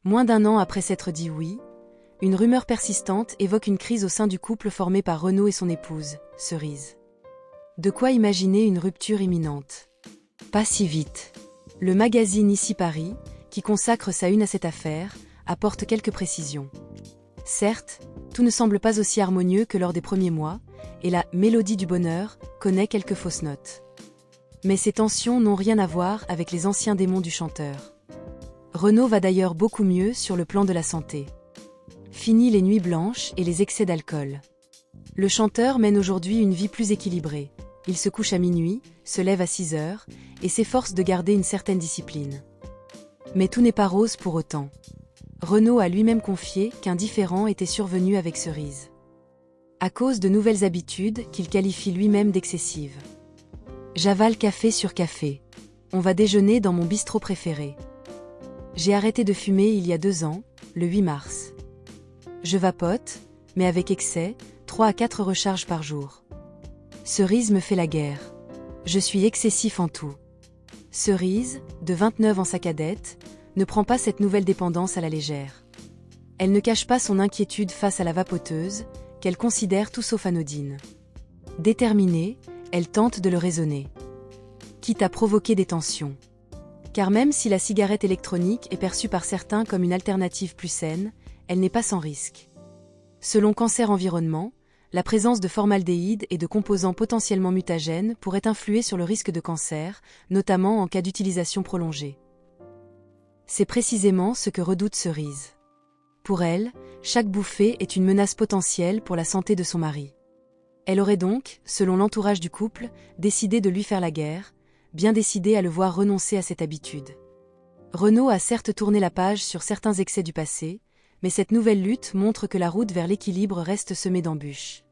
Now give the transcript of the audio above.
Moins d'un an après s'être dit oui, une rumeur persistante évoque une crise au sein du couple formé par Renaud et son épouse, Cerise. De quoi imaginer une rupture imminente. Pas si vite. Le magazine Ici Paris, qui consacre sa une à cette affaire, apporte quelques précisions. Certes, tout ne semble pas aussi harmonieux que lors des premiers mois, et la « mélodie du bonheur » connaît quelques fausses notes. Mais ces tensions n'ont rien à voir avec les anciens démons du chanteur. Renaud va d'ailleurs beaucoup mieux sur le plan de la santé. Fini les nuits blanches et les excès d'alcool. Le chanteur mène aujourd'hui une vie plus équilibrée. Il se couche à minuit, se lève à 6 heures, et s'efforce de garder une certaine discipline. Mais tout n'est pas rose pour autant. Renaud a lui-même confié qu'un différend était survenu avec Cerise. À cause de nouvelles habitudes qu'il qualifie lui-même d'excessives. J'avale café sur café. On va déjeuner dans mon bistrot préféré. J'ai arrêté de fumer il y a 2 ans, le 8 mars. Je vapote, mais avec excès, 3 à 4 recharges par jour. Cerise me fait la guerre. Je suis excessif en tout. Cerise, de 29 ans sa cadette, ne prend pas cette nouvelle dépendance à la légère. Elle ne cache pas son inquiétude face à la vapoteuse, qu'elle considère tout sauf anodine. Déterminée, elle tente de le raisonner. Quitte à provoquer des tensions. Car même si la cigarette électronique est perçue par certains comme une alternative plus saine, elle n'est pas sans risque. Selon Cancer Environnement, la présence de formaldéhyde et de composants potentiellement mutagènes pourrait influer sur le risque de cancer, notamment en cas d'utilisation prolongée. C'est précisément ce que redoute Cerise. Pour elle, chaque bouffée est une menace potentielle pour la santé de son mari. Elle aurait donc, selon l'entourage du couple, décidé de lui faire la guerre, bien décidée à le voir renoncer à cette habitude. Renaud a certes tourné la page sur certains excès du passé, mais cette nouvelle lutte montre que la route vers l'équilibre reste semée d'embûches.